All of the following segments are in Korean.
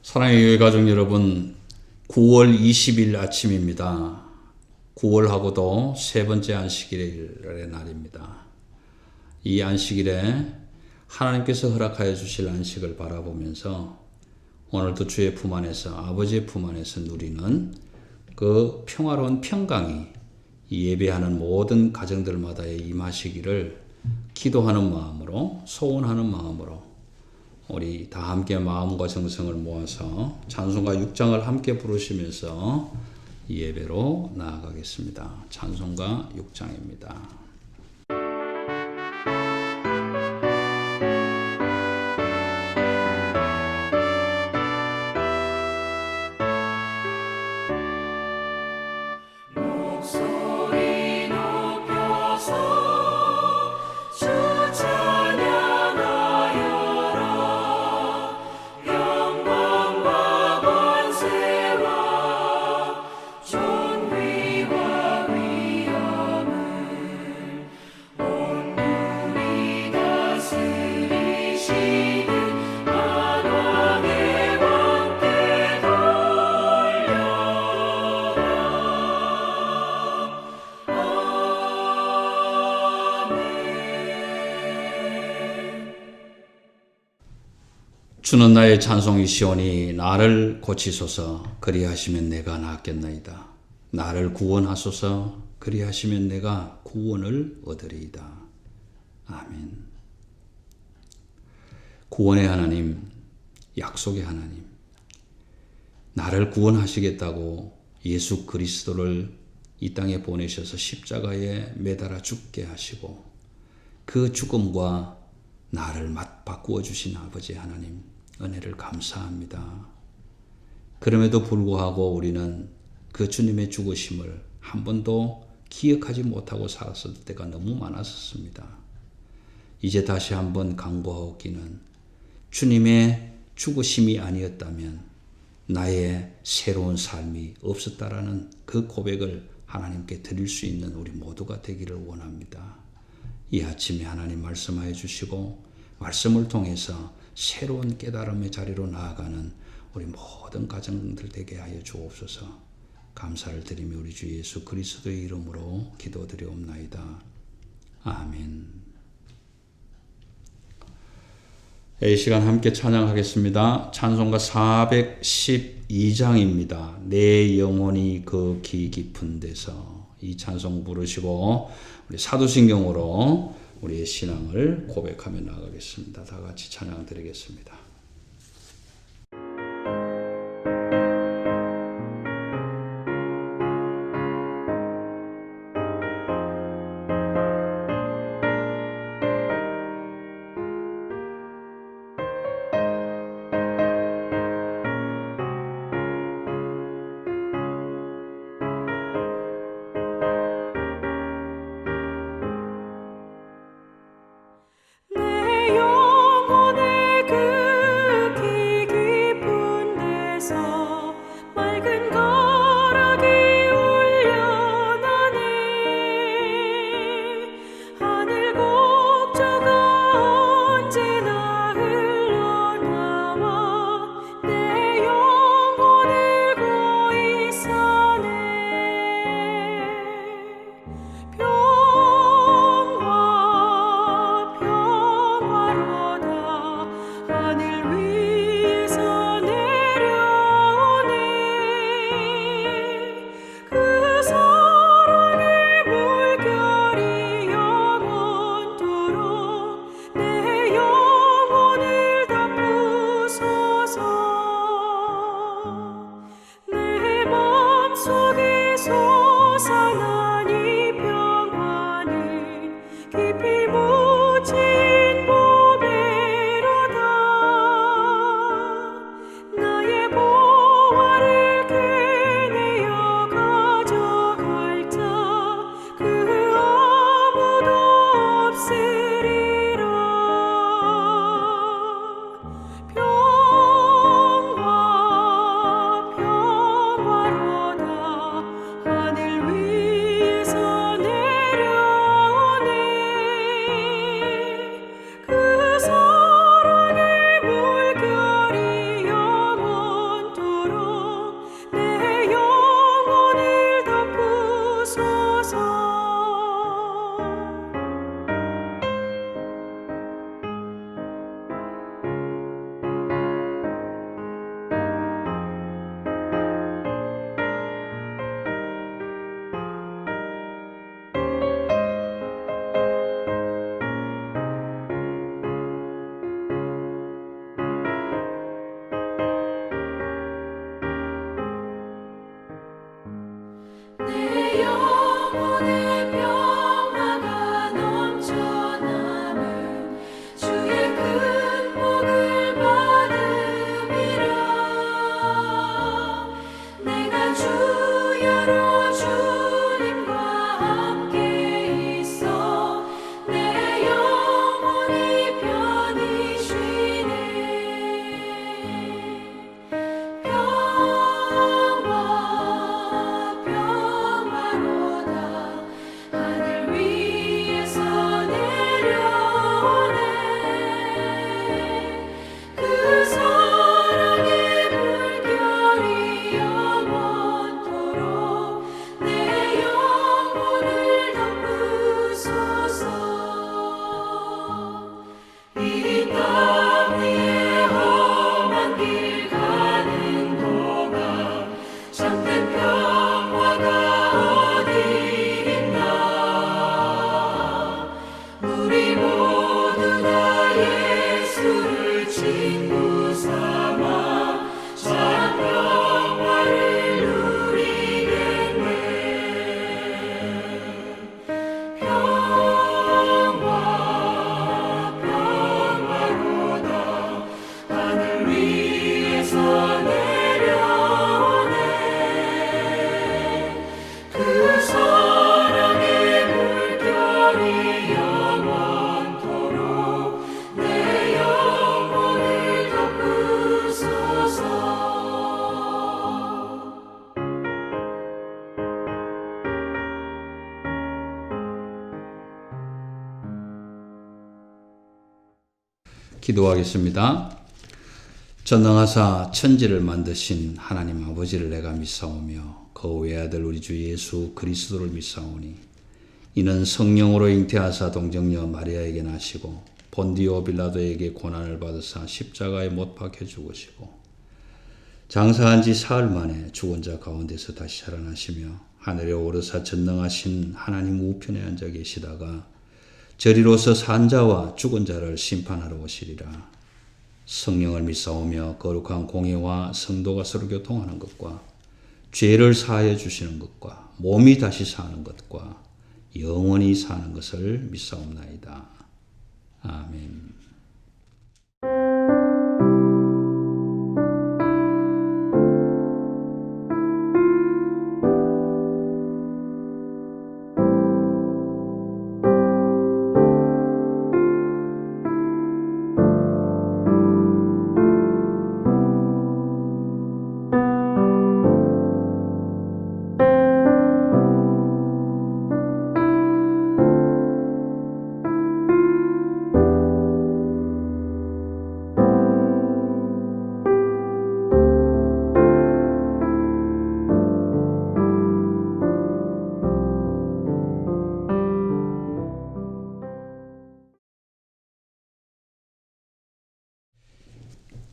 사랑의 교회 가족 여러분, 9월 20일 아침입니다. 9월하고도 세 번째 안식일의 날입니다. 이 안식일에 하나님께서 허락하여 주실 안식을 바라보면서 오늘도 주의 품 안에서, 아버지의 품 안에서 누리는 그 평화로운 평강이 이 예배하는 모든 가정들마다에 임하시기를 기도하는 마음으로, 소원하는 마음으로 우리 다 함께 마음과 정성을 모아서 찬송가 6장을 함께 부르시면서 이 예배로 나아가겠습니다. 찬송가 6장입니다. 주는 나의 찬송이시오니 나를 고치소서. 그리하시면 내가 낫겠나이다. 나를 구원하소서. 그리하시면 내가 구원을 얻으리이다. 아멘. 구원의 하나님, 약속의 하나님, 나를 구원하시겠다고 예수 그리스도를 이 땅에 보내셔서 십자가에 매달아 죽게 하시고 그 죽음과 나를 바꾸어 주신 아버지 하나님, 은혜를 감사합니다. 그럼에도 불구하고 우리는 그 주님의 죽으심을 한 번도 기억하지 못하고 살았을 때가 너무 많았었습니다. 이제 다시 한번 강구하기는 주님의 죽으심이 아니었다면 나의 새로운 삶이 없었다라는 그 고백을 하나님께 드릴 수 있는 우리 모두가 되기를 원합니다. 이 아침에 하나님 말씀하여 주시고 말씀을 통해서 새로운 깨달음의 자리로 나아가는 우리 모든 가정들 되게 하여 주옵소서. 감사를 드리며 우리 주 예수 그리스도의 이름으로 기도드리옵나이다. 아멘. 이 시간 함께 찬양하겠습니다. 찬송가 412장입니다. 내 영혼이 그 기 깊은 데서. 이 찬송 부르시고 우리 사도신경으로 우리의 신앙을 고백하며 나가겠습니다. 다 같이 찬양 드리겠습니다. 하늘 위에서 내려오네 기도하겠습니다. 전능하사 천지를 만드신 하나님 아버지를 내가 믿사오며 그 외아들 우리 주 예수 그리스도를 믿사오니 이는 성령으로 잉태하사 동정녀 마리아에게 나시고 본디오 빌라도에게 고난을 받으사 십자가에 못 박혀 죽으시고 장사한 지 사흘 만에 죽은 자 가운데서 다시 살아나시며 하늘에 오르사 전능하신 하나님 우편에 앉아 계시다가 저리로서 산 자와 죽은 자를 심판하러 오시리라. 성령을 믿사오며 거룩한 공회와 성도가 서로 교통하는 것과 죄를 사하여 주시는 것과 몸이 다시 사는 것과 영원히 사는 것을 믿사옵나이다. 아멘.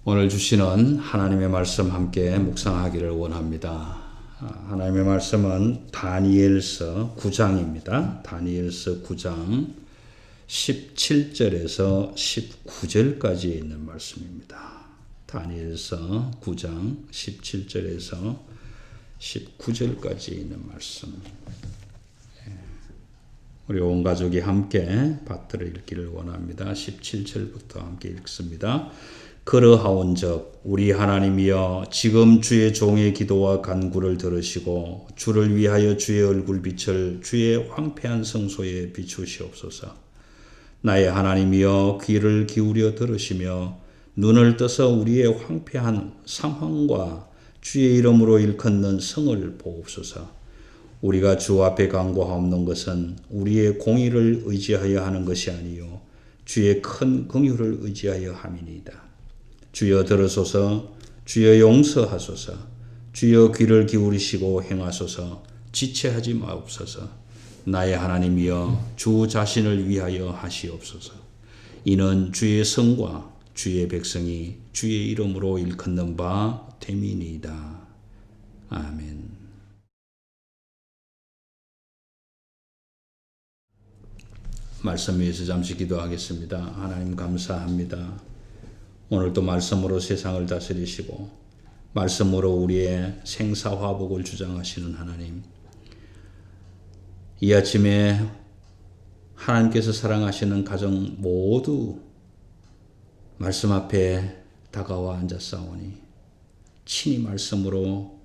오늘 주시는 하나님의 말씀 함께 묵상하기를 원합니다. 하나님의 말씀은 다니엘서 9장입니다. 다니엘서 9장 17절에서 19절까지 있는 말씀입니다. 다니엘서 9장 17절에서 19절까지 있는 말씀. 우리 온 가족이 함께 받들어 읽기를 원합니다. 17절부터 함께 읽습니다. 그러하온즉 우리 하나님이여 지금 주의 종의 기도와 간구를 들으시고 주를 위하여 주의 얼굴빛을 주의 황폐한 성소에 비추시옵소서. 나의 하나님이여 귀를 기울여 들으시며 눈을 떠서 우리의 황폐한 상황과 주의 이름으로 일컫는 성을 보옵소서. 우리가 주 앞에 간구하옵는 것은 우리의 공의를 의지하여 하는 것이 아니요 주의 큰 긍휼을 의지하여 함이니이다. 주여 들으소서. 주여 용서하소서. 주여 귀를 기울이시고 행하소서. 지체하지 마옵소서. 나의 하나님이여 주 자신을 위하여 하시옵소서. 이는 주의 성과 주의 백성이 주의 이름으로 일컫는 바 됨이니이다. 아멘. 말씀 위에서 잠시 기도하겠습니다. 하나님 감사합니다. 오늘도 말씀으로 세상을 다스리시고 말씀으로 우리의 생사화복을 주장하시는 하나님, 이 아침에 하나님께서 사랑하시는 가정 모두 말씀 앞에 다가와 앉았사오니 친히 말씀으로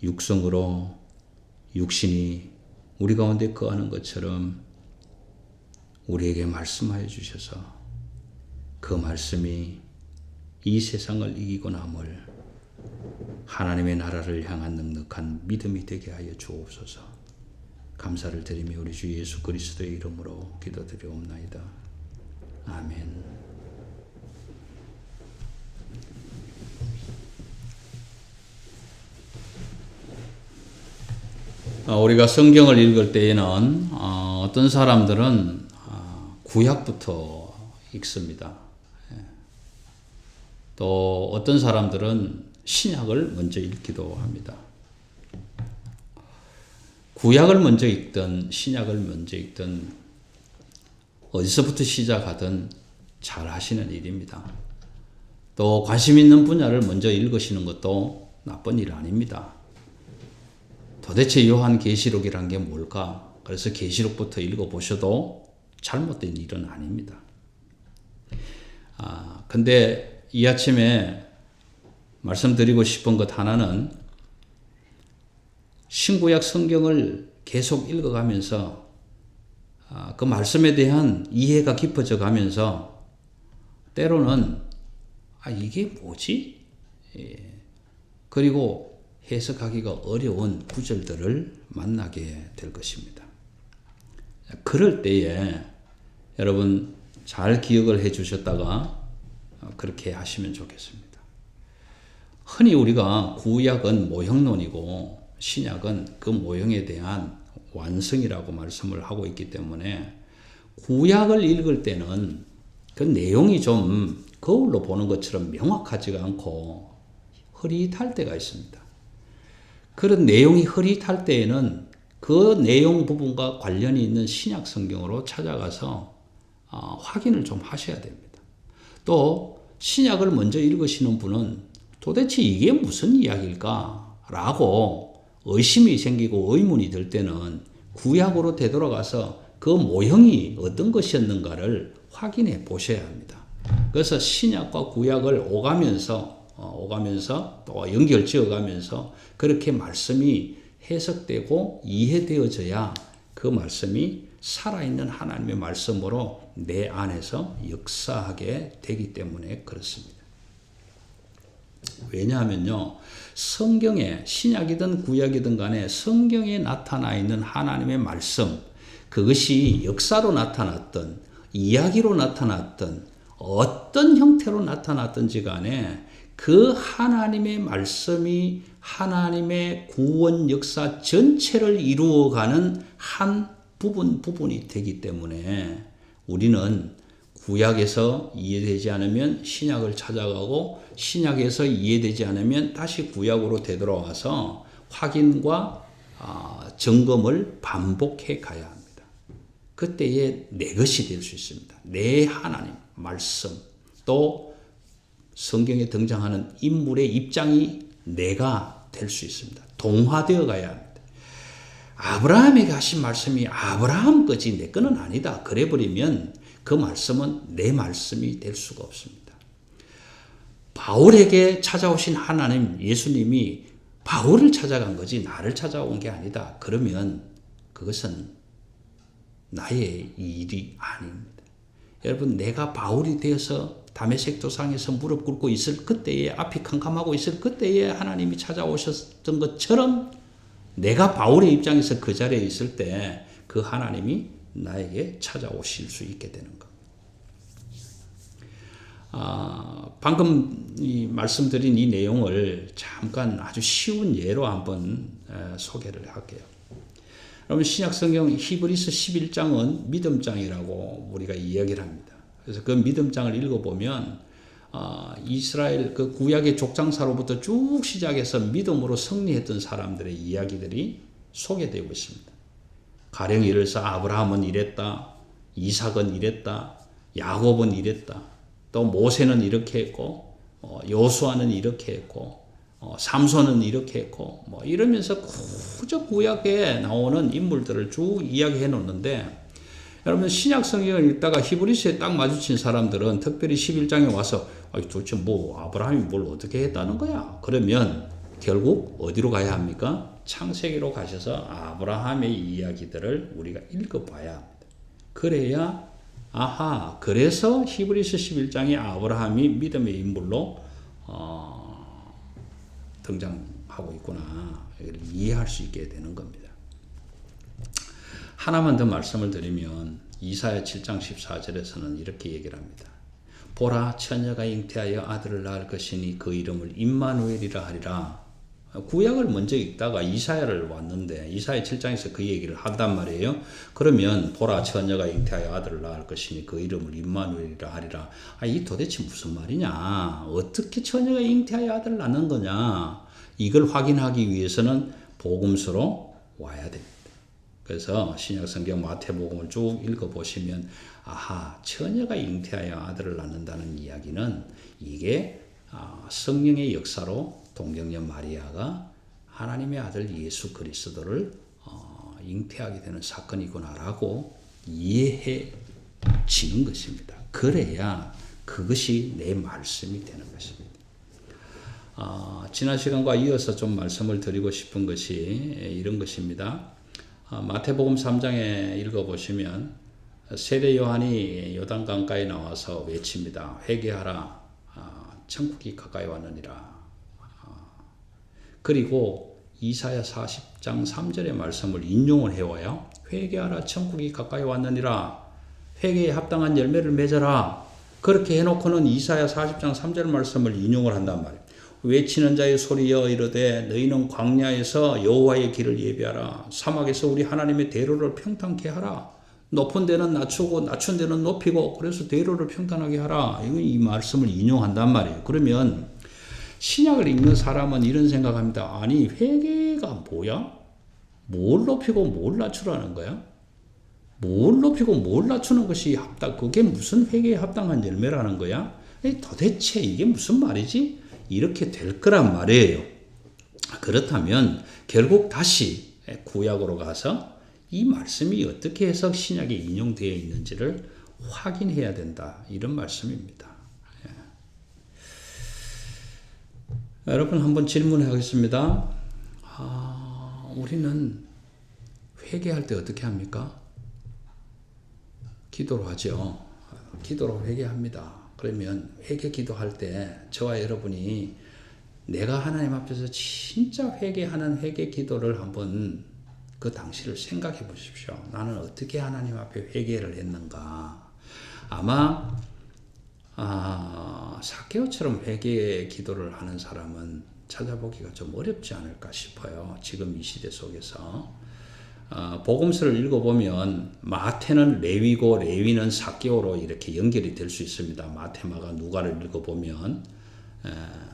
육성으로 육신이 우리 가운데 거하는 것처럼 우리에게 말씀하여 주셔서 그 말씀이 이 세상을 이기고 남을 하나님의 나라를 향한 넉넉한 믿음이 되게 하여 주옵소서. 감사를 드리며 우리 주 예수 그리스도의 이름으로 기도드리옵나이다. 아멘. 우리가 성경을 읽을 때에는 어떤 사람들은 구약부터 읽습니다. 또 어떤 사람들은 신약을 먼저 읽기도 합니다. 구약을 먼저 읽든 신약을 먼저 읽든 어디서부터 시작하든 잘 하시는 일입니다. 또 관심 있는 분야를 먼저 읽으시는 것도 나쁜 일 아닙니다. 도대체 요한계시록이란 게 뭘까? 그래서 계시록부터 읽어보셔도 잘못된 일은 아닙니다. 근데 이 아침에 말씀드리고 싶은 것 하나는 신구약 성경을 계속 읽어가면서 그 말씀에 대한 이해가 깊어져 가면서 때로는 이게 뭐지? 그리고 해석하기가 어려운 구절들을 만나게 될 것입니다. 그럴 때에 여러분 잘 기억을 해 주셨다가 그렇게 하시면 좋겠습니다. 흔히 우리가 구약은 모형론이고 신약은 그 모형에 대한 완성이라고 말씀을 하고 있기 때문에 구약을 읽을 때는 그 내용이 좀 거울로 보는 것처럼 명확하지가 않고 흐릿할 때가 있습니다. 그런 내용이 흐릿할 때에는 그 내용 부분과 관련이 있는 신약 성경으로 찾아가서 확인을 좀 하셔야 됩니다. 또 신약을 먼저 읽으시는 분은 도대체 이게 무슨 이야기일까? 라고 의심이 생기고 의문이 들 때는 구약으로 되돌아가서 그 모형이 어떤 것이었는가를 확인해 보셔야 합니다. 그래서 신약과 구약을 오가면서 또 연결 지어가면서 그렇게 말씀이 해석되고 이해되어져야 그 말씀이 살아있는 하나님의 말씀으로 내 안에서 역사하게 되기 때문에 그렇습니다. 왜냐하면요, 성경에 신약이든 구약이든 간에 성경에 나타나 있는 하나님의 말씀, 그것이 역사로 나타났던 이야기로 나타났던 어떤 형태로 나타났든지 간에 그 하나님의 말씀이 하나님의 구원 역사 전체를 이루어가는 한 부분이 되기 때문에 우리는 구약에서 이해되지 않으면 신약을 찾아가고 신약에서 이해되지 않으면 다시 구약으로 되돌아와서 확인과 점검을 반복해 가야 합니다. 그때에 내 것이 될 수 있습니다. 내 하나님 말씀 또 성경에 등장하는 인물의 입장이 내가 될 수 있습니다. 동화되어 가야 합니다. 아브라함에게 하신 말씀이 아브라함 거지 내 거는 아니다. 그래 버리면 그 말씀은 내 말씀이 될 수가 없습니다. 바울에게 찾아오신 하나님 예수님이 바울을 찾아간 거지 나를 찾아온 게 아니다. 그러면 그것은 나의 일이 아닙니다. 여러분, 내가 바울이 되어서 다메섹 도상에서 무릎 꿇고 있을 그때에 앞이 캄캄하고 있을 그때에 하나님이 찾아오셨던 것처럼 내가 바울의 입장에서 그 자리에 있을 때 그 하나님이 나에게 찾아오실 수 있게 되는 겁니다. 방금 말씀드린 이 내용을 잠깐 아주 쉬운 예로 한번 소개를 할게요. 여러분, 신약성경 히브리서 11장은 믿음장이라고 우리가 이야기를 합니다. 그래서 그 믿음장을 읽어보면 이스라엘 그 구약의 족장사로부터 쭉 시작해서 믿음으로 승리했던 사람들의 이야기들이 소개되고 있습니다. 가령 예를 들어서 아브라함은 이랬다, 이삭은 이랬다, 야곱은 이랬다, 또 모세는 이렇게 했고 여호수아는 이렇게 했고 삼손은 이렇게 했고 이러면서 그저 구약에 나오는 인물들을 쭉 이야기해 놓는데, 여러분 신약 성경을 읽다가 히브리서에 딱 마주친 사람들은 특별히 11장에 와서 도대체 아브라함이 뭘 어떻게 했다는 거야? 그러면 결국 어디로 가야 합니까? 창세기로 가셔서 아브라함의 이야기들을 우리가 읽어봐야 합니다. 그래야 그래서 히브리서 11장에 아브라함이 믿음의 인물로 등장하고 있구나, 이걸 이해할 수 있게 되는 겁니다. 하나만 더 말씀을 드리면 이사야 7장 14절에서는 이렇게 얘기를 합니다. 보라, 처녀가 잉태하여 아들을 낳을 것이니 그 이름을 임마누엘이라 하리라. 구약을 먼저 읽다가 이사야를 왔는데 이사야 7장에서 그 얘기를 한단 말이에요. 그러면 보라, 처녀가 잉태하여 아들을 낳을 것이니 그 이름을 임마누엘이라 하리라. 이 도대체 무슨 말이냐? 어떻게 처녀가 잉태하여 아들을 낳는 거냐? 이걸 확인하기 위해서는 복음서로 와야 됩니다. 그래서 신약성경 마태복음을 쭉 읽어보시면 처녀가 잉태하여 아들을 낳는다는 이야기는 이게 성령의 역사로 동정녀 마리아가 하나님의 아들 예수 그리스도를 잉태하게 되는 사건이구나라고 이해해지는 것입니다. 그래야 그것이 내 말씀이 되는 것입니다. 지난 시간과 이어서 좀 말씀을 드리고 싶은 것이 이런 것입니다. 마태복음 3장에 읽어보시면 세례 요한이 요단강가에 나와서 외칩니다. 회개하라, 천국이 가까이 왔느니라. 그리고 이사야 40장 3절의 말씀을 인용을 해와요. 회개하라, 천국이 가까이 왔느니라. 회개에 합당한 열매를 맺어라. 그렇게 해놓고는 이사야 40장 3절 말씀을 인용을 한단 말이에요. 외치는 자의 소리여 이르되 너희는 광야에서 여호와의 길을 예비하라. 사막에서 우리 하나님의 대로를 평탄케 하라. 높은 데는 낮추고 낮춘 데는 높이고 그래서 대로를 평탄하게 하라. 이 말씀을 인용한단 말이에요. 그러면 신약을 읽는 사람은 이런 생각합니다. 아니 회개가 뭐야? 뭘 높이고 뭘 낮추라는 거야? 뭘 높이고 뭘 낮추는 것이 그게 무슨 회개에 합당한 열매라는 거야? 도대체 이게 무슨 말이지? 이렇게 될 거란 말이에요. 그렇다면 결국 다시 구약으로 가서 이 말씀이 어떻게 해서 신약에 인용되어 있는지를 확인해야 된다. 이런 말씀입니다. 여러분 한번 질문하겠습니다. 우리는 회개할 때 어떻게 합니까? 기도로 하죠. 기도로 회개합니다. 그러면 회개 기도할 때 저와 여러분이 내가 하나님 앞에서 진짜 회개하는 회개 기도를 한번 그 당시를 생각해 보십시오. 나는 어떻게 하나님 앞에 회개를 했는가. 아마 삭개오처럼 회개 기도를 하는 사람은 찾아보기가 좀 어렵지 않을까 싶어요. 지금 이 시대 속에서. 복음서를 읽어보면 마태는 레위고 레위는 삭개오로 이렇게 연결이 될 수 있습니다. 마태, 마가, 누가를 읽어보면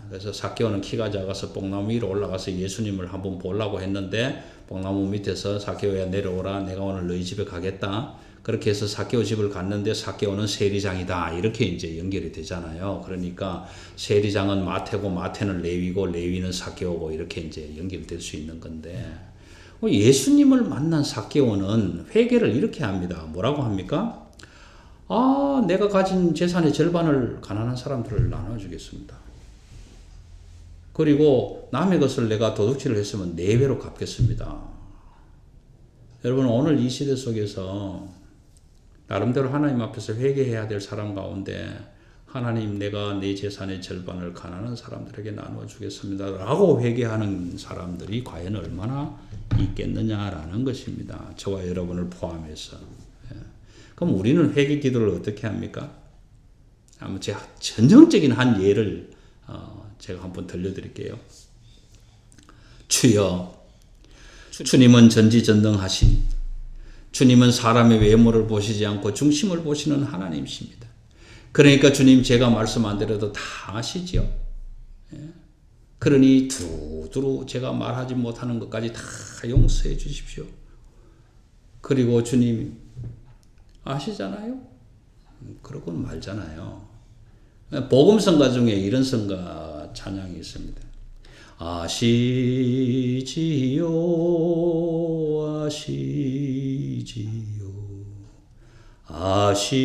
그래서 삭개오는 키가 작아서 뽕나무 위로 올라가서 예수님을 한번 보려고 했는데 뽕나무 밑에서 삭개오야 내려오라 내가 오늘 너희 집에 가겠다. 그렇게 해서 삭개오 집을 갔는데 삭개오는 세리장이다. 이렇게 이제 연결이 되잖아요. 그러니까 세리장은 마태고 마태는 레위고 레위는 삭개오고 이렇게 이제 연결될 수 있는 건데 예수님을 만난 삭개오는 회개를 이렇게 합니다. 뭐라고 합니까? 내가 가진 재산의 절반을 가난한 사람들을 나눠주겠습니다. 그리고 남의 것을 내가 도둑질을 했으면 4배로 갚겠습니다. 여러분 오늘 이 시대 속에서 나름대로 하나님 앞에서 회개해야 될 사람 가운데 하나님 내가 내 재산의 절반을 가난한 사람들에게 나누어 주겠습니다 라고 회개하는 사람들이 과연 얼마나 있겠느냐라는 것입니다. 저와 여러분을 포함해서. 그럼 우리는 회개 기도를 어떻게 합니까? 한번 제가 전형적인 한 예를 제가 한번 들려드릴게요. 주여, 주님은 전지전능하신 주님은 사람의 외모를 보시지 않고 중심을 보시는 하나님이십니다. 그러니까 주님 제가 말씀 안 드려도 다 아시지요. 그러니 두루두루 제가 말하지 못하는 것까지 다 용서해 주십시오. 그리고 주님 아시잖아요. 그러고는 말잖아요. 복음성가 중에 이런 성가 찬양이 있습니다. 아시지요 아시지요 아시지요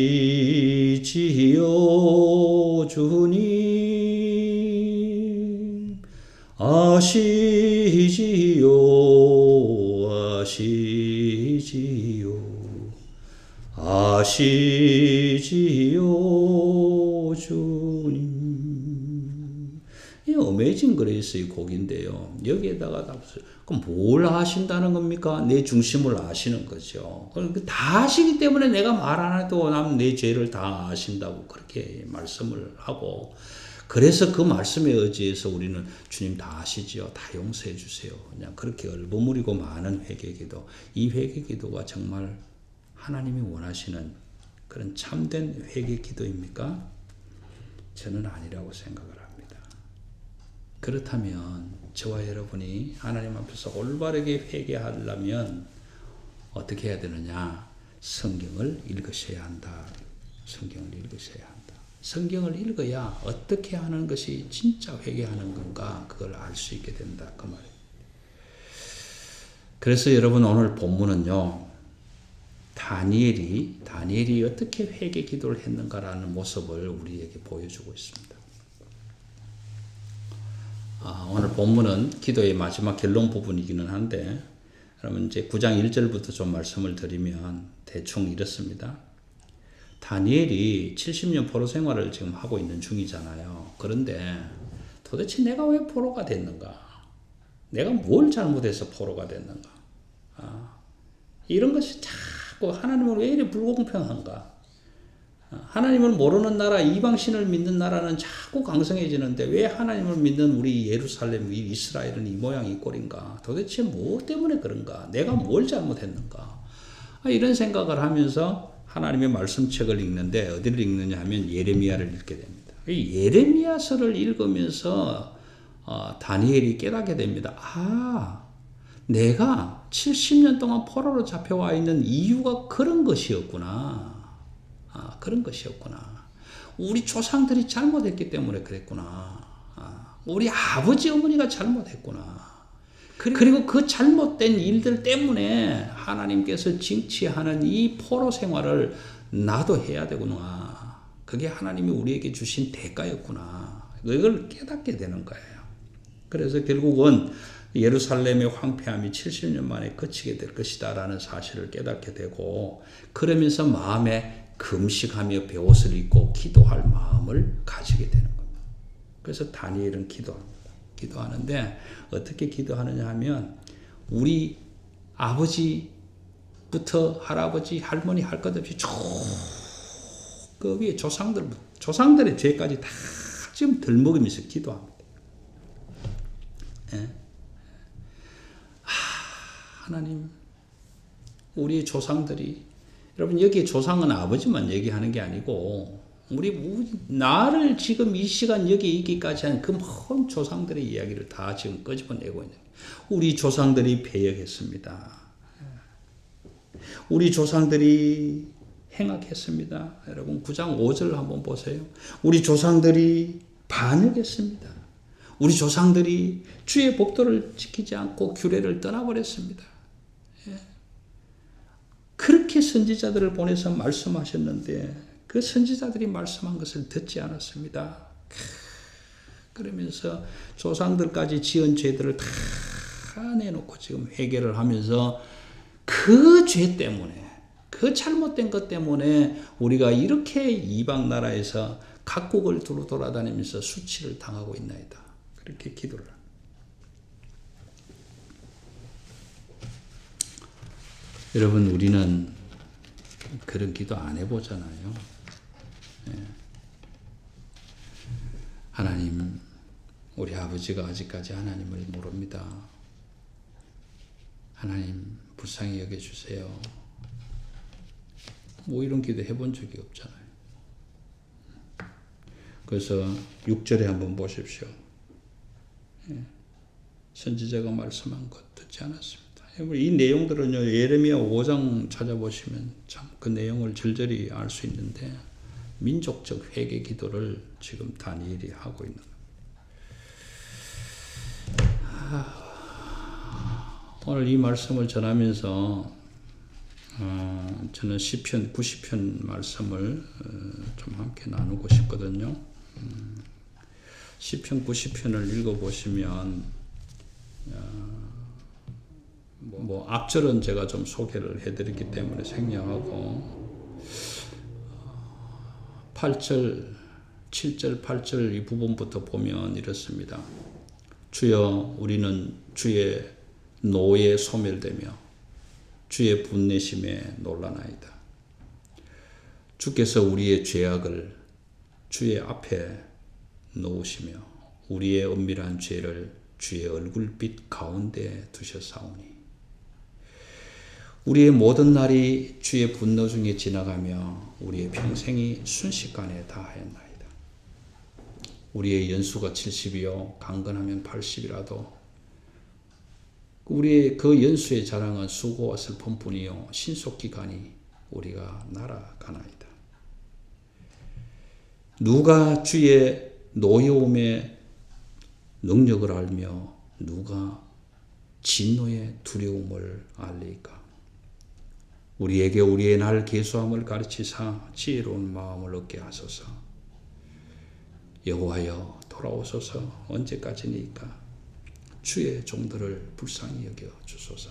주님 아시지요 아시지요 아시지요 주님. 이 어메이징 그레이스의 곡인데요. 여기에다가 그럼 뭘 아신다는 겁니까? 내 중심을 아시는 거죠. 다 아시기 때문에 내가 말 안 해도 내 죄를 다 아신다고 그렇게 말씀을 하고 그래서 그 말씀에 의지해서 우리는 주님 다 아시지요. 다 용서해 주세요. 그냥 그렇게 얼버무리고 많은 회개기도. 이 회개기도가 정말 하나님이 원하시는 그런 참된 회개기도입니까? 저는 아니라고 생각을 합니다. 그렇다면 저와 여러분이 하나님 앞에서 올바르게 회개하려면 어떻게 해야 되느냐? 성경을 읽으셔야 한다. 성경을 읽으셔야 한다. 성경을 읽어야 어떻게 하는 것이 진짜 회개하는 건가 그걸 알 수 있게 된다. 그 말이에요. 그래서 여러분 오늘 본문은요. 다니엘이 어떻게 회개 기도를 했는가라는 모습을 우리에게 보여주고 있습니다. 오늘 본문은 기도의 마지막 결론 부분이기는 한데 여러분 이제 9장 1절부터 좀 말씀을 드리면 대충 이렇습니다. 다니엘이 70년 포로 생활을 지금 하고 있는 중이잖아요. 그런데 도대체 내가 왜 포로가 됐는가? 내가 뭘 잘못해서 포로가 됐는가? 이런 것이 자꾸 하나님은 왜 이렇게 불공평한가? 하나님을 모르는 나라, 이방신을 믿는 나라는 자꾸 강성해지는데 왜 하나님을 믿는 우리 예루살렘, 이스라엘은 이 모양 이 꼴인가? 도대체 뭐 때문에 그런가? 내가 뭘 잘못했는가? 이런 생각을 하면서 하나님의 말씀책을 읽는데 어디를 읽느냐 하면 예레미야를 읽게 됩니다. 이 예레미야서를 읽으면서 다니엘이 깨닫게 됩니다. 내가 70년 동안 포로로 잡혀와 있는 이유가 그런 것이었구나. 그런 것이었구나. 우리 조상들이 잘못했기 때문에 그랬구나. 우리 아버지 어머니가 잘못했구나. 그리고 그 잘못된 일들 때문에 하나님께서 징치하는 이 포로 생활을 나도 해야 되구나. 그게 하나님이 우리에게 주신 대가였구나. 이걸 깨닫게 되는 거예요. 그래서 결국은 예루살렘의 황폐함이 70년 만에 그치게 될 것이다 라는 사실을 깨닫게 되고, 그러면서 마음에 금식하며 베옷을 입고 기도할 마음을 가지게 되는 겁니다. 그래서 다니엘은 기도하는데 어떻게 기도하느냐 하면 우리 아버지부터 할아버지, 할머니 할 것 없이 쭉 그 위에 조상들의 죄까지 다 지금 들먹이면서 기도합니다. 예? 하나님, 우리 조상들이, 여러분 여기 조상은 아버지만 얘기하는 게 아니고 나를 지금 이 시간 여기 있기까지 한 그 먼 조상들의 이야기를 다 지금 끄집어내고 있는, 우리 조상들이 배역했습니다. 우리 조상들이 행악했습니다. 여러분 9장 5절 한번 보세요. 우리 조상들이 반역했습니다. 우리 조상들이 주의 법도를 지키지 않고 규례를 떠나버렸습니다. 그렇게 선지자들을 보내서 말씀하셨는데 그 선지자들이 말씀한 것을 듣지 않았습니다. 그러면서 조상들까지 지은 죄들을 다 내놓고 지금 회개를 하면서 그 죄 때문에, 그 잘못된 것 때문에 우리가 이렇게 이방 나라에서 각국을 두루 돌아다니면서 수치를 당하고 있나이다. 그렇게 기도를 합니다. 여러분 우리는 그런 기도 안 해보잖아요. 하나님, 우리 아버지가 아직까지 하나님을 모릅니다. 하나님 불쌍히 여겨주세요. 뭐 이런 기도 해본 적이 없잖아요. 그래서 6절에 한번 보십시오. 선지자가 말씀한 것 듣지 않았습니다. 이 내용들은요, 예레미야 5장 찾아보시면 참 그 내용을 절절히 알 수 있는데, 민족적 회개 기도를 지금 다니엘이 하고 있는 겁니다. 오늘 이 말씀을 전하면서 저는 시편 90편 말씀을 좀 함께 나누고 싶거든요. 시편 90편을 읽어보시면 앞절은 제가 좀 소개를 해드렸기 때문에 생략하고 8절, 7절, 8절 이 부분부터 보면 이렇습니다. 주여, 우리는 주의 노에 소멸되며 주의 분내심에 놀라나이다. 주께서 우리의 죄악을 주의 앞에 놓으시며 우리의 은밀한 죄를 주의 얼굴빛 가운데 두셨사오니 우리의 모든 날이 주의 분노 중에 지나가며 우리의 평생이 순식간에 다하였나이다. 우리의 연수가 70이요 강건하면 80이라도 우리의 그 연수의 자랑은 수고와 슬픔뿐이요 신속기간이 우리가 날아가나이다. 누가 주의 노여움의 능력을 알며 누가 진노의 두려움을 알리까? 우리에게 우리의 날 계수함을 가르치사 지혜로운 마음을 얻게 하소서. 여호와여 돌아오소서. 언제까지니까 주의 종들을 불쌍히 여겨 주소서.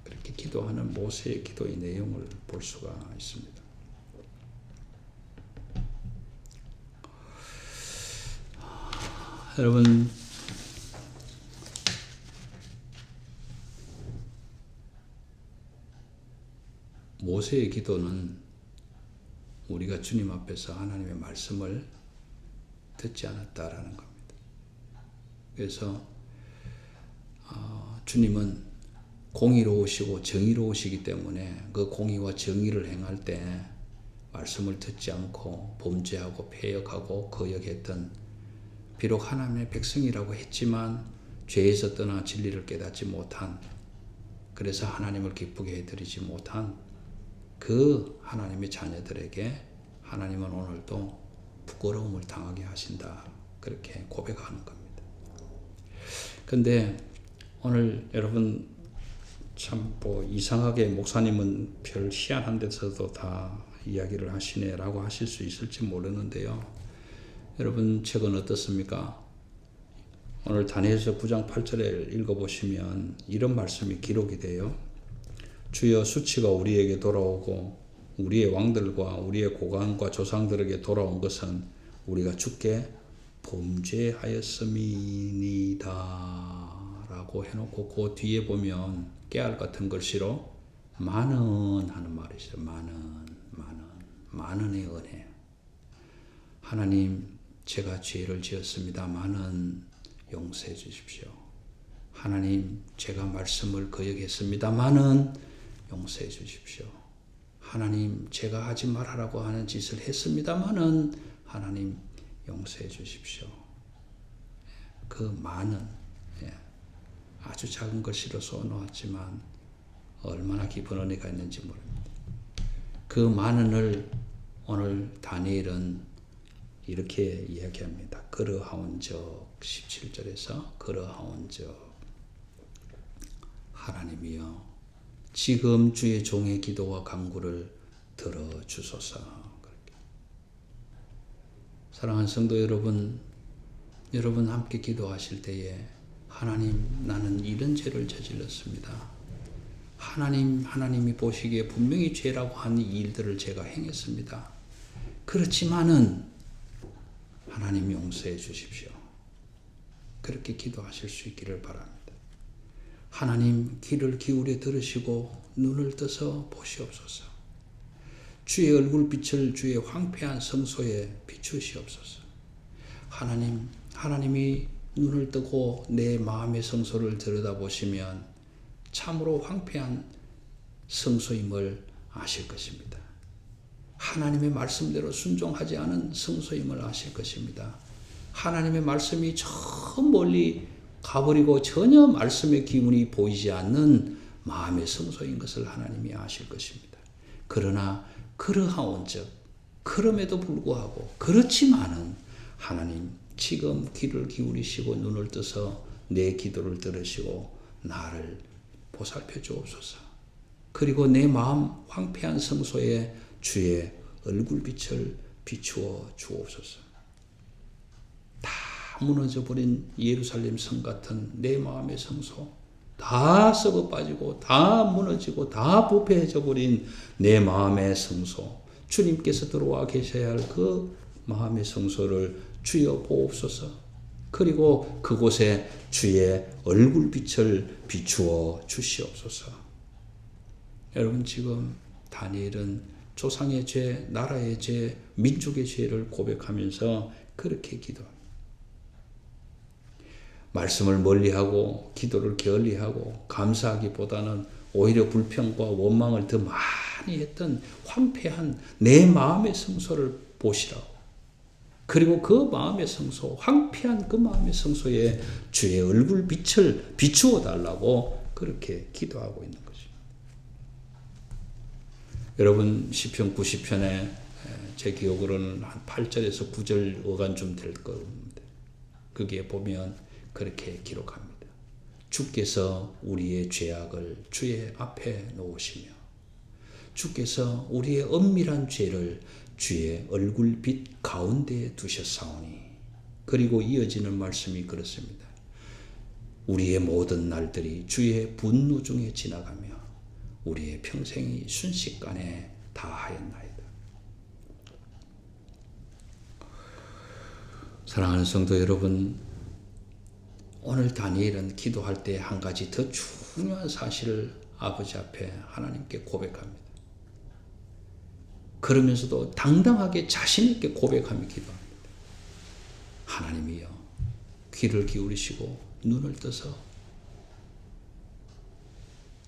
그렇게 기도하는 모세의 기도의 내용을 볼 수가 있습니다. 여러분, 모세의 기도는 우리가 주님 앞에서 하나님의 말씀을 듣지 않았다라는 겁니다. 그래서 주님은 공의로우시고 정의로우시기 때문에 그 공의와 정의를 행할 때 말씀을 듣지 않고 범죄하고 패역하고 거역했던, 비록 하나님의 백성이라고 했지만 죄에서 떠나 진리를 깨닫지 못한, 그래서 하나님을 기쁘게 해드리지 못한 그 하나님의 자녀들에게 하나님은 오늘도 부끄러움을 당하게 하신다, 그렇게 고백하는 겁니다. 근데 오늘 여러분 참 이상하게 목사님은 별 희한한 데서도 다 이야기를 하시네라고 하실 수 있을지 모르는데요. 여러분 책은 어떻습니까? 오늘 다니엘서 9장 8절을 읽어보시면 이런 말씀이 기록이 돼요. 주여 수치가 우리에게 돌아오고 우리의 왕들과 우리의 고관과 조상들에게 돌아온 것은 우리가 주께 범죄하였음이니이다 라고 해놓고 그 뒤에 보면 깨알 같은 글씨로 많은 하는 말이 있어요. 많은의 은혜. 하나님, 제가 죄를 지었습니다마는 용서해 주십시오. 하나님, 제가 말씀을 거역했습니다마는 용서해 주십시오. 하나님, 제가 하지 말라고 하는 짓을 했습니다마는 하나님 용서해 주십시오. 그 많은, 아주 작은 글씨로 써놓았지만 얼마나 깊은 은혜가 있는지 모릅니다. 그 많은을 오늘 다니엘은 이렇게 이야기합니다. 그러하온즉 17절에서 그러하온즉 하나님이여 지금 주의 종의 기도와 간구를 들어주소서. 사랑하는 성도 여러분, 여러분 함께 기도하실 때에 하나님, 나는 이런 죄를 저질렀습니다. 하나님이 보시기에 분명히 죄라고 하는 일들을 제가 행했습니다. 그렇지만은 하나님 용서해 주십시오. 그렇게 기도하실 수 있기를 바랍니다. 하나님 귀를 기울여 들으시고 눈을 떠서 보시옵소서. 주의 얼굴빛을 주의 황폐한 성소에 비추시옵소서. 하나님이 눈을 뜨고 내 마음의 성소를 들여다보시면 참으로 황폐한 성소임을 아실 것입니다. 하나님의 말씀대로 순종하지 않은 성소임을 아실 것입니다. 하나님의 말씀이 저 멀리 가버리고 전혀 말씀의 기운이 보이지 않는 마음의 성소인 것을 하나님이 아실 것입니다. 그러나 그러하온즉, 그럼에도 불구하고 그렇지만은 하나님 지금 귀를 기울이시고 눈을 떠서 내 기도를 들으시고 나를 보살펴 주옵소서. 그리고 내 마음 황폐한 성소에 주의 얼굴빛을 비추어 주옵소서. 다 무너져버린 예루살렘 성 같은 내 마음의 성소, 다 썩어 빠지고 다 무너지고 다 부패해져 버린 내 마음의 성소, 주님께서 들어와 계셔야 할 그 마음의 성소를 주여 보옵소서. 그리고 그곳에 주의 얼굴빛을 비추어 주시옵소서. 여러분 지금 다니엘은 조상의 죄, 나라의 죄, 민족의 죄를 고백하면서 그렇게 기도합니다. 말씀을 멀리하고 기도를 게을리하고 감사하기보다는 오히려 불평과 원망을 더 많이 했던 황폐한 내 마음의 성소를 보시라고. 그리고 그 마음의 성소, 황폐한 그 마음의 성소에 주의 얼굴빛을 비추어 달라고 그렇게 기도하고 있는 것입니다. 여러분 시편 90편에 제 기억으로는 한 8절에서 9절 어간쯤 될 겁니다. 거기에 보면 그렇게 기록합니다. 주께서 우리의 죄악을 주의 앞에 놓으시며 주께서 우리의 엄밀한 죄를 주의 얼굴빛 가운데에 두셨사오니. 그리고 이어지는 말씀이 그렇습니다. 우리의 모든 날들이 주의 분노 중에 지나가며 우리의 평생이 순식간에 다하였나이다. 사랑하는 성도 여러분, 오늘 다니엘은 기도할 때 한 가지 더 중요한 사실을 아버지 앞에 하나님께 고백합니다. 그러면서도 당당하게 자신 있게 고백하며 기도합니다. 하나님이여, 귀를 기울이시고 눈을 떠서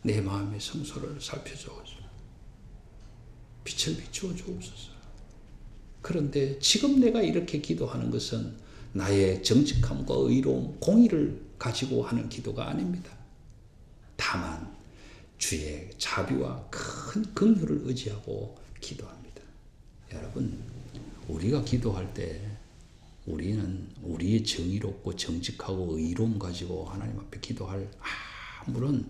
내 마음의 성소를 살펴주옵소서. 빛을 비추어 주옵소서. 그런데 지금 내가 이렇게 기도하는 것은 나의 정직함과 의로움, 공의를 가지고 하는 기도가 아닙니다. 다만 주의 자비와 큰 긍휼을 의지하고 기도합니다. 여러분, 우리가 기도할 때 우리는 우리의 정의롭고 정직하고 의로움 가지고 하나님 앞에 기도할 아무런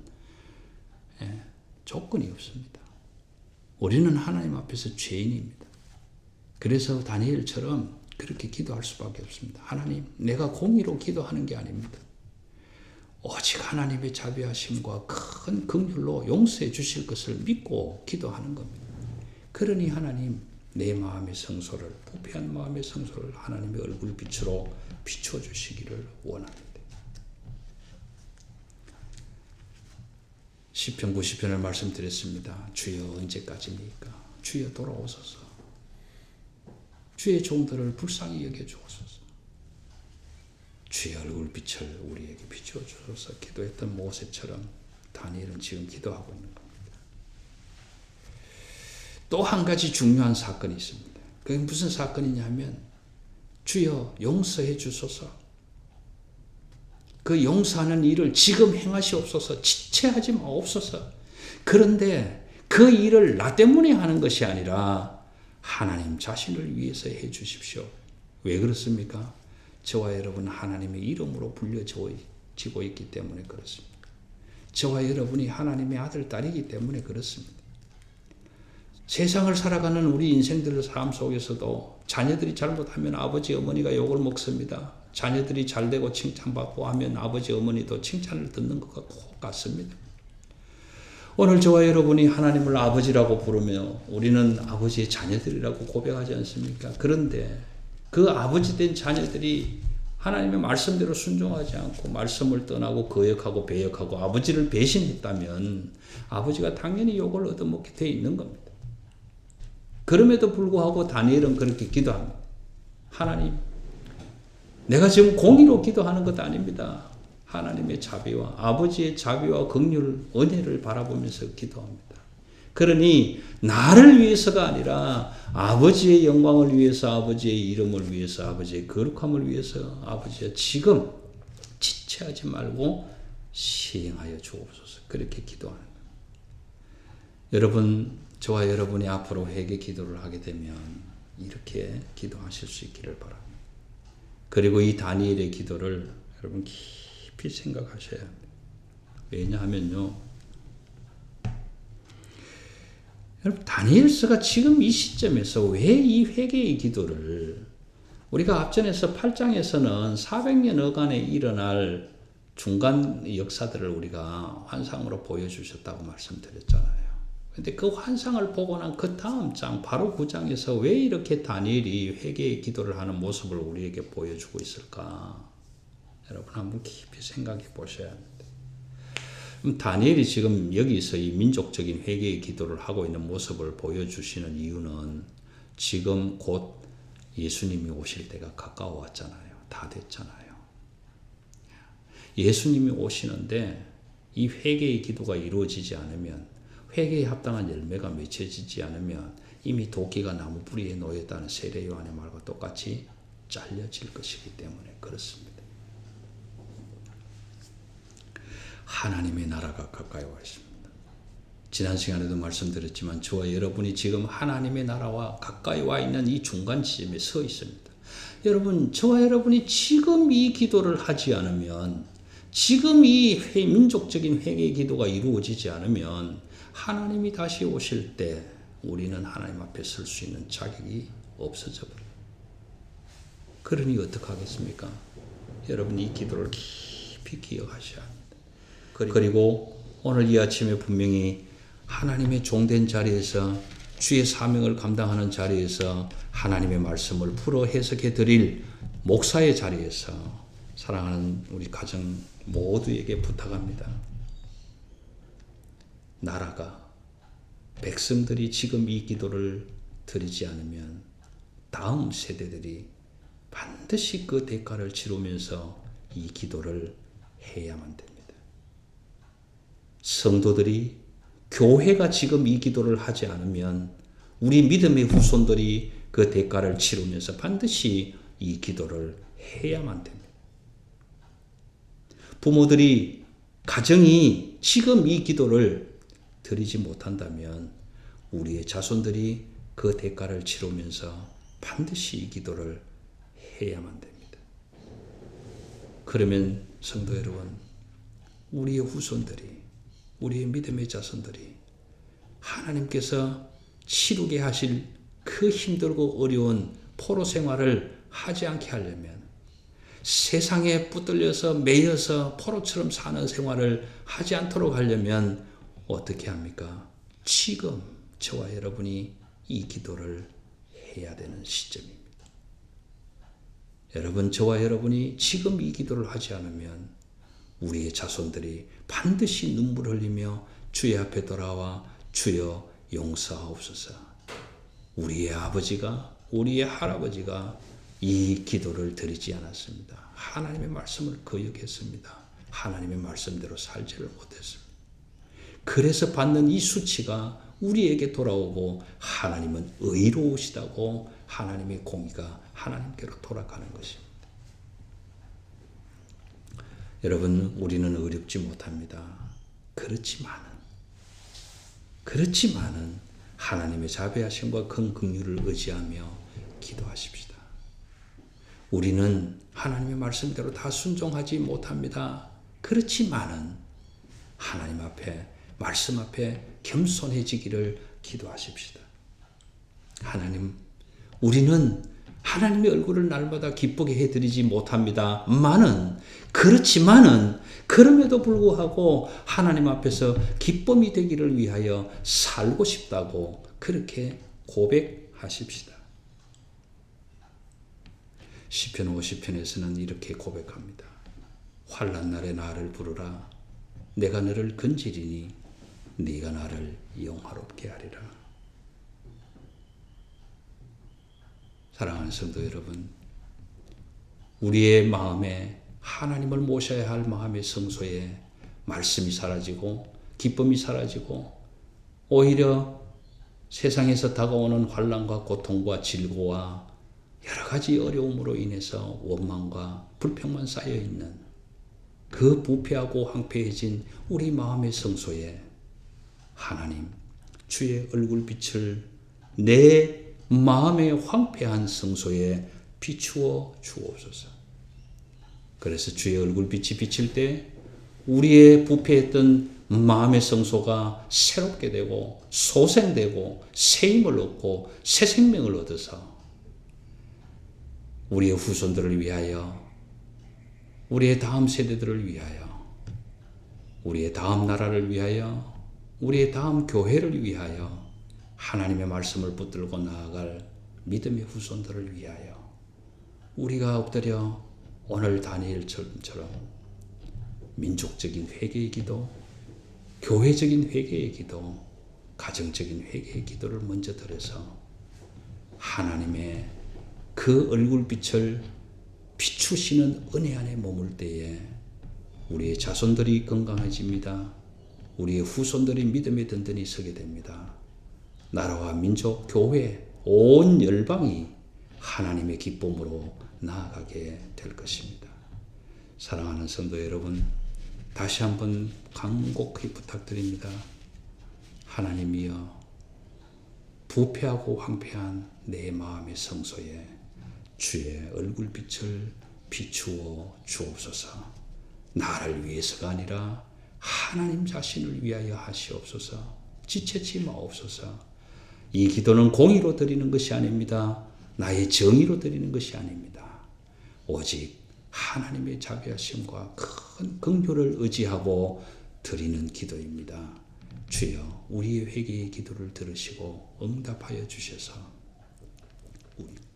조건이 없습니다. 우리는 하나님 앞에서 죄인입니다. 그래서 다니엘처럼 그렇게 기도할 수밖에 없습니다. 하나님, 내가 공의로 기도하는 게 아닙니다. 오직 하나님의 자비하심과 큰 긍휼로 용서해 주실 것을 믿고 기도하는 겁니다. 그러니 하나님, 내 마음의 성소를, 부패한 마음의 성소를 하나님의 얼굴 빛으로 비추어 주시기를 원합니다. 시편 90편을 말씀드렸습니다. 주여 언제까지입니까? 주여 돌아오소서. 주의 종들을 불쌍히 여겨주옵소서. 주의 얼굴 빛을 우리에게 비추어 주소서. 기도했던 모세처럼 다니엘은 지금 기도하고 있는 겁니다. 또 한 가지 중요한 사건이 있습니다. 그게 무슨 사건이냐 하면 주여 용서해 주소서. 그 용서하는 일을 지금 행하시옵소서. 지체하지 마옵소서. 그런데 그 일을 나 때문에 하는 것이 아니라 하나님 자신을 위해서 해 주십시오. 왜 그렇습니까? 저와 여러분 하나님의 이름으로 불려지고 있기 때문에 그렇습니다. 저와 여러분이 하나님의 아들, 딸이기 때문에 그렇습니다. 세상을 살아가는 우리 인생들 삶 속에서도 자녀들이 잘못하면 아버지, 어머니가 욕을 먹습니다. 자녀들이 잘되고 칭찬받고 하면 아버지, 어머니도 칭찬을 듣는 것 같습니다. 오늘 저와 여러분이 하나님을 아버지라고 부르며 우리는 아버지의 자녀들이라고 고백하지 않습니까? 그런데 그 아버지 된 자녀들이 하나님의 말씀대로 순종하지 않고 말씀을 떠나고 거역하고 배역하고 아버지를 배신했다면 아버지가 당연히 욕을 얻어먹게 돼 있는 겁니다. 그럼에도 불구하고 다니엘은 그렇게 기도합니다. 하나님, 내가 지금 공의로 기도하는 것도 아닙니다. 하나님의 자비와 아버지의 자비와 긍휼, 은혜를 바라보면서 기도합니다. 그러니 나를 위해서가 아니라 아버지의 영광을 위해서, 아버지의 이름을 위해서, 아버지의 거룩함을 위해서 아버지가 지금 지체하지 말고 시행하여 주옵소서. 그렇게 기도하는 겁니다. 여러분, 저와 여러분이 앞으로 회개 기도를 하게 되면 이렇게 기도하실 수 있기를 바랍니다. 그리고 이 다니엘의 기도를 여러분 깊이 생각하셔야 합니다. 왜냐하면요, 여러분 다니엘서가 지금 이 시점에서 왜 이 회개의 기도를, 우리가 앞전에서 8장에서는 400년여간에 일어날 중간 역사들을 우리가 환상으로 보여주셨다고 말씀드렸잖아요. 그런데 그 환상을 보고 난 그 다음 장 바로 9장에서 왜 이렇게 다니엘이 회개의 기도를 하는 모습을 우리에게 보여주고 있을까? 여러분 한번 깊이 생각해 보셔야 합니다. 그럼 다니엘이 지금 여기서 이 민족적인 회개의 기도를 하고 있는 모습을 보여주시는 이유는 지금 곧 예수님이 오실 때가 가까워 왔잖아요. 다 됐잖아요. 예수님이 오시는데 이 회개의 기도가 이루어지지 않으면, 회개에 합당한 열매가 맺혀지지 않으면 이미 도끼가 나무 뿌리에 놓였다는 세례 요한의 말과 똑같이 잘려질 것이기 때문에 그렇습니다. 하나님의 나라가 가까이 와 있습니다. 지난 시간에도 말씀드렸지만 저와 여러분이 지금 하나님의 나라와 가까이 와 있는 이 중간 지점에 서 있습니다. 여러분, 저와 여러분이 지금 이 기도를 하지 않으면, 지금 이 민족적인 회개의 기도가 이루어지지 않으면 하나님이 다시 오실 때 우리는 하나님 앞에 설 수 있는 자격이 없어져 버려요. 그러니 어떻게 하겠습니까? 여러분 이 기도를 깊이 기억하셔야 합니다. 그리고 오늘 이 아침에 분명히 하나님의 종된 자리에서, 주의 사명을 감당하는 자리에서 하나님의 말씀을 풀어 해석해 드릴 목사의 자리에서 사랑하는 우리 가정 모두에게 부탁합니다. 나라가, 백성들이 지금 이 기도를 드리지 않으면 다음 세대들이 반드시 그 대가를 치르면서 이 기도를 해야만 됩니다. 성도들이, 교회가 지금 이 기도를 하지 않으면 우리 믿음의 후손들이 그 대가를 치르면서 반드시 이 기도를 해야만 됩니다. 부모들이, 가정이 지금 이 기도를 드리지 못한다면 우리의 자손들이 그 대가를 치르면서 반드시 이 기도를 해야만 됩니다. 그러면 성도 여러분, 우리의 후손들이, 우리의 믿음의 자손들이 하나님께서 치르게 하실 그 힘들고 어려운 포로 생활을 하지 않게 하려면, 세상에 붙들려서 매여서 포로처럼 사는 생활을 하지 않도록 하려면 어떻게 합니까? 지금 저와 여러분이 이 기도를 해야 되는 시점입니다. 여러분, 저와 여러분이 지금 이 기도를 하지 않으면 우리의 자손들이 반드시 눈물 흘리며 주의 앞에 돌아와 주여 용서하옵소서. 우리의 아버지가, 우리의 할아버지가 이 기도를 드리지 않았습니다. 하나님의 말씀을 거역했습니다. 하나님의 말씀대로 살지를 못했습니다. 그래서 받는 이 수치가 우리에게 돌아오고 하나님은 의로우시다고 하나님의 공의가 하나님께로 돌아가는 것입니다. 여러분, 우리는 어렵지 못합니다. 그렇지만은 하나님의 자비하심과 큰 긍휼을 의지하며 기도하십시다. 우리는 하나님의 말씀대로 다 순종하지 못합니다. 그렇지만은 하나님 앞에, 말씀 앞에 겸손해지기를 기도하십시다. 하나님, 우리는 하나님의 얼굴을 날마다 기쁘게 해드리지 못합니다. 그렇지만은 그럼에도 불구하고 하나님 앞에서 기쁨이 되기를 위하여 살고 싶다고 그렇게 고백하십시다. 시편 50편에서는 이렇게 고백합니다. 환난 날에 나를 부르라. 내가 너를 건지리니 네가 나를 영화롭게 하리라. 사랑하는 성도 여러분, 우리의 마음에, 하나님을 모셔야 할 마음의 성소에 말씀이 사라지고 기쁨이 사라지고 오히려 세상에서 다가오는 환난과 고통과 질고와 여러 가지 어려움으로 인해서 원망과 불평만 쌓여있는 그 부패하고 황폐해진 우리 마음의 성소에 하나님, 주의 얼굴빛을 내 마음의 황폐한 성소에 비추어 주옵소서. 그래서 주의 얼굴빛이 비칠 때 우리의 부패했던 마음의 성소가 새롭게 되고 소생되고 새 힘을 얻고 새 생명을 얻어서 우리의 후손들을 위하여, 우리의 다음 세대들을 위하여, 우리의 다음 나라를 위하여, 우리의 다음 교회를 위하여 하나님의 말씀을 붙들고 나아갈 믿음의 후손들을 위하여 우리가 엎드려 오늘 다니엘처럼 민족적인 회개의 기도, 교회적인 회개의 기도, 가정적인 회개의 기도를 먼저 드려서 하나님의 그 얼굴빛을 비추시는 은혜 안에 머물 때에 우리의 자손들이 건강해집니다. 우리의 후손들이 믿음에 든든히 서게 됩니다. 나라와 민족, 교회, 온 열방이 하나님의 기쁨으로 나아가게 될 것입니다. 사랑하는 성도 여러분, 다시 한번 간곡히 부탁드립니다. 하나님이여, 부패하고 황폐한 내 마음의 성소에 주의 얼굴빛을 비추어 주옵소서. 나를 위해서가 아니라 하나님 자신을 위하여 하시옵소서. 지체치 마옵소서. 이 기도는 공의로 드리는 것이 아닙니다. 나의 정의로 드리는 것이 아닙니다. 오직 하나님의 자비하심과 큰 긍휼을 의지하고 드리는 기도입니다. 주여, 우리의 회개의 기도를 들으시고 응답하여 주셔서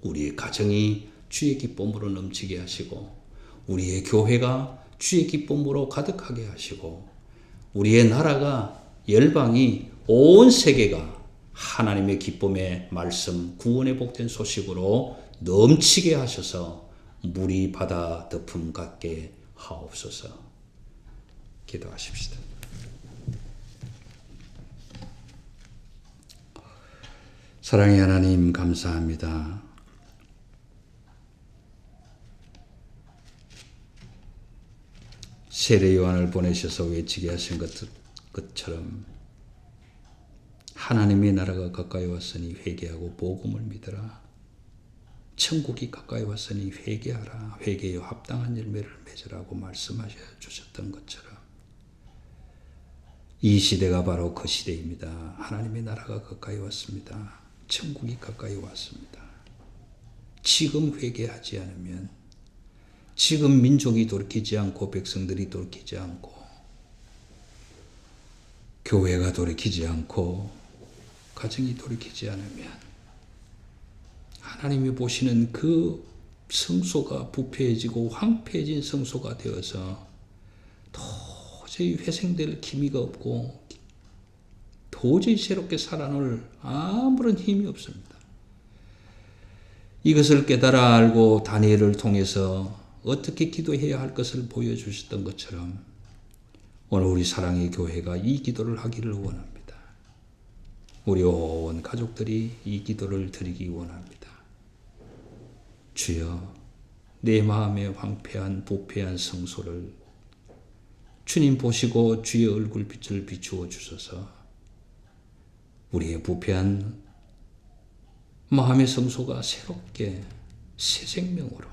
우리의 가정이 주의 기쁨으로 넘치게 하시고 우리의 교회가 주의 기쁨으로 가득하게 하시고 우리의 나라가, 열방이, 온 세계가 하나님의 기쁨의 말씀, 구원의 복된 소식으로 넘치게 하셔서 물이 바다 덮음 같게 하옵소서. 기도하십시다. 사랑의 하나님 감사합니다. 세례 요한을 보내셔서 외치게 하신 것처럼 하나님의 나라가 가까이 왔으니 회개하고 복음을 믿으라. 천국이 가까이 왔으니 회개하라. 회개에 합당한 열매를 맺으라고 말씀하셔 주셨던 것처럼 이 시대가 바로 그 시대입니다. 하나님의 나라가 가까이 왔습니다. 천국이 가까이 왔습니다. 지금 회개하지 않으면, 지금 민족이 돌이키지 않고 백성들이 돌이키지 않고 교회가 돌이키지 않고 가정이 돌이키지 않으면 하나님이 보시는 그 성소가 부패해지고 황폐해진 성소가 되어서 도저히 회생될 기미가 없고 도저히 새롭게 살아날 아무런 힘이 없습니다. 이것을 깨달아 알고 다니엘을 통해서 어떻게 기도해야 할 것을 보여주셨던 것처럼 오늘 우리 사랑의 교회가 이 기도를 하기를 원합니다. 우리 온 가족들이 이 기도를 드리기 원합니다. 주여, 내 마음의 황폐한 부패한 성소를 주님 보시고 주의 얼굴빛을 비추어 주소서. 우리의 부패한 마음의 성소가 새롭게 새 생명으로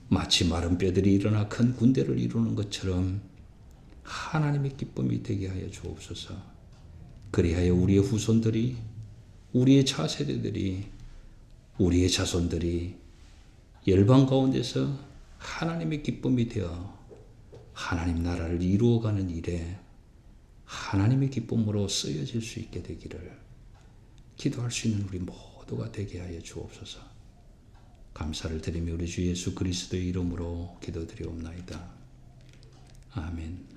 마치 마른 뼈들이 일어나 큰 군대를 이루는 것처럼 하나님의 기쁨이 되게 하여 주옵소서. 그리하여 우리의 후손들이, 우리의 차세대들이, 우리의 자손들이 열방 가운데서 하나님의 기쁨이 되어 하나님 나라를 이루어가는 일에 하나님의 기쁨으로 쓰여질 수 있게 되기를 기도할 수 있는 우리 모두가 되게 하여 주옵소서. 감사를 드리며 우리 주 예수 그리스도의 이름으로 기도드리옵나이다. 아멘.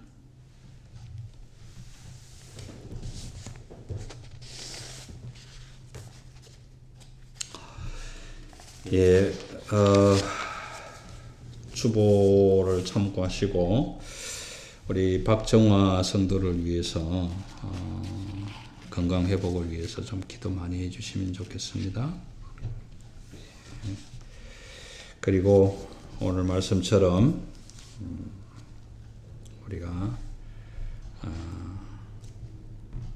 예, 주보를 참고하시고 우리 박정화 성도를 위해서 건강 회복을 위해서 좀 기도 많이 해주시면 좋겠습니다. 그리고 오늘 말씀처럼 우리가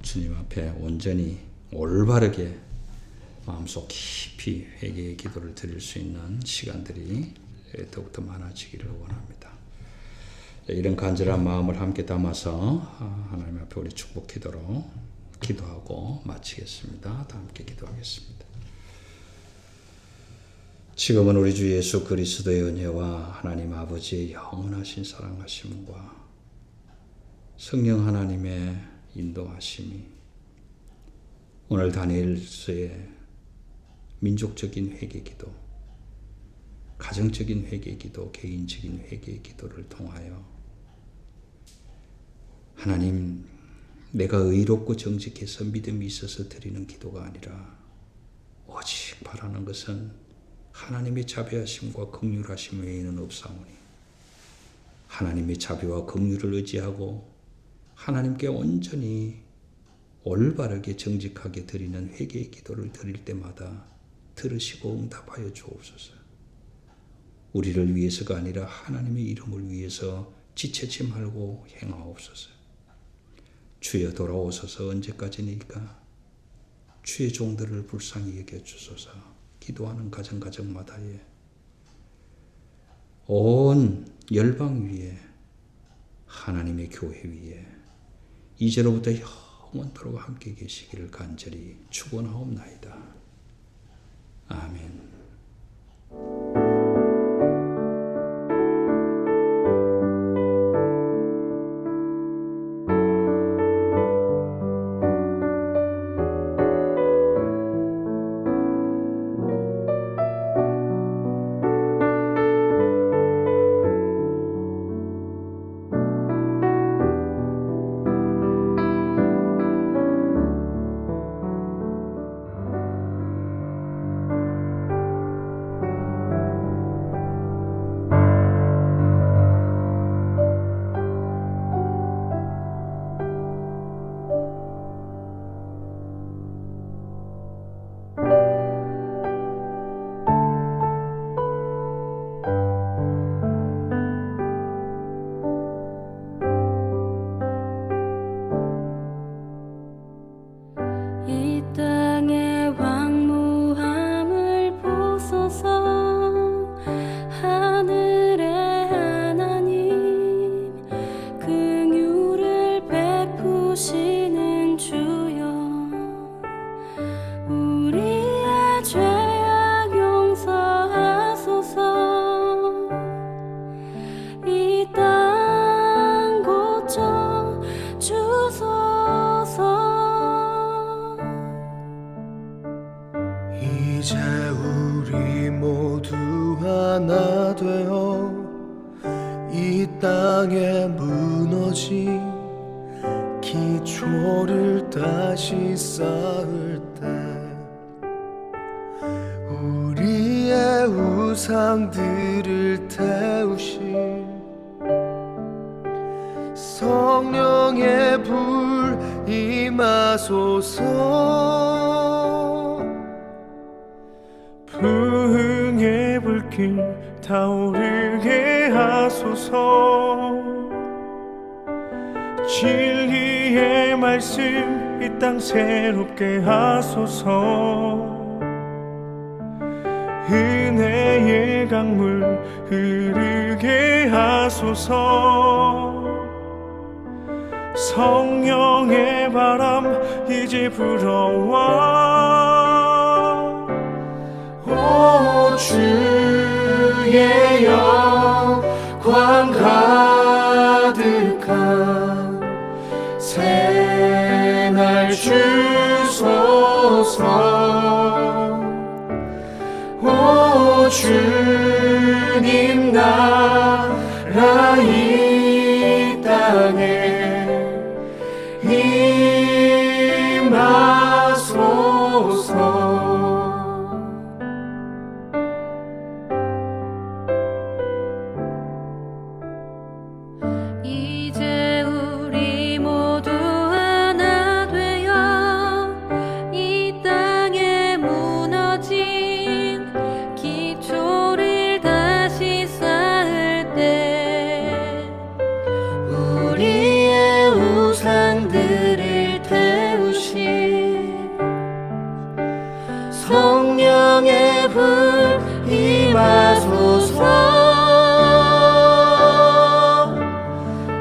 주님 앞에 온전히 올바르게 마음속 깊이 회개의 기도를 드릴 수 있는 시간들이 더욱더 많아지기를 원합니다. 이런 간절한 마음을 함께 담아서 하나님 앞에 우리 축복 기도로 기도하고 마치겠습니다. 다 함께 기도하겠습니다. 지금은 우리 주 예수 그리스도의 은혜와 하나님 아버지의 영원하신 사랑하심과 성령 하나님의 인도하심이 오늘 다니엘서의 민족적인 회개기도, 가정적인 회개기도, 개인적인 회개기도를 통하여 하나님, 내가 의롭고 정직해서 믿음이 있어서 드리는 기도가 아니라 오직 바라는 것은 하나님의 자비하심과 긍휼하심 외에는 없사오니 하나님의 자비와 긍휼을 의지하고 하나님께 온전히 올바르게 정직하게 드리는 회개의 기도를 드릴 때마다 들으시고 응답하여 주옵소서. 우리를 위해서가 아니라 하나님의 이름을 위해서 지체치 말고 행하옵소서. 주여 돌아오소서. 언제까지니까 주의 종들을 불쌍히 여겨주소서. 기도하는 가정마다에 온 열방 위에 하나님의 교회 위에 이제로부터 영원토록 함께 계시기를 간절히 축원하옵나이다. 아멘. 하나 되어 이 땅에 무너진 기초를 다시 쌓을 때 우리의 우상들을 태우신 성령의 불 임하소서. 부흥의 불길 타오르게 하소서. 진리의 말씀 이 땅 새롭게 하소서. 은혜의 강물 흐르게 하소서. 성령의 바람 이제 불어와. 오 주의 영광 가득한 새날 주소서. 오 주님 나라 이 땅에 임하소서. 이제 우리 모두 하나 되어 이 땅에 무너진 기초를 다시 쌓을 때 우리의 우상들을 태우신 성령의 불 임하소서.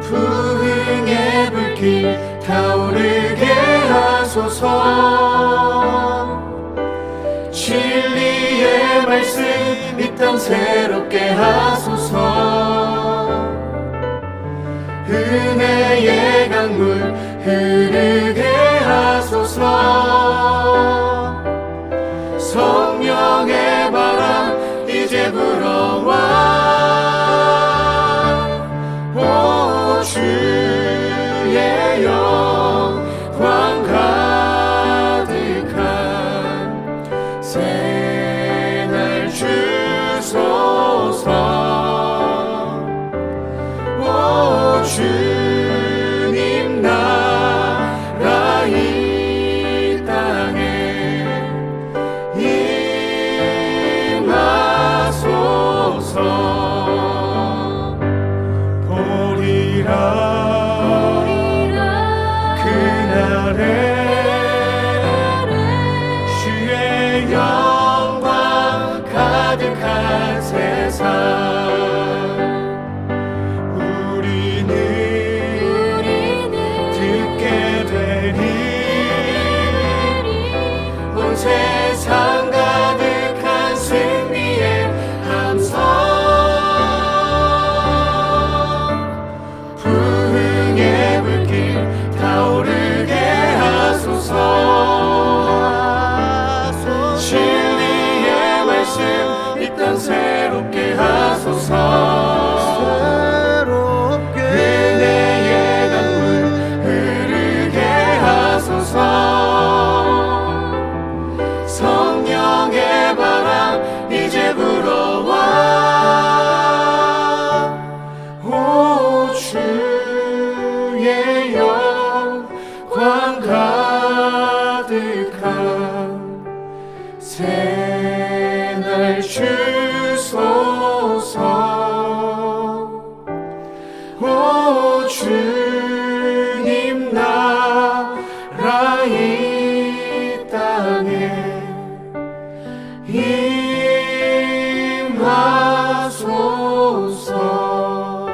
부흥의 불길 타오르게 하소서. 진리의 말씀 이 땅 새롭게 하소서. 은혜의 강물 흐르게 하소서. 성령의 바람 이제 불어와. 오 주의 영광 가득한 새날 주소서. 오 주님 나라 이 땅에 임하소서. 보리라 그날에 주의 영광 가득한 세상 우리는 듣게 되리. 온 세상 가득한 승리의 함성. 부흥의 불길 타오르게 하소서. 진리의 말씀 이 땅 새롭게 하소서. 은혜의 강물 흐르게 하소서. 성령의 바람 이제 불어와. 오 주의 영광 가득한 새날 주소서. 오 주님 나라 이 땅에 임하소서.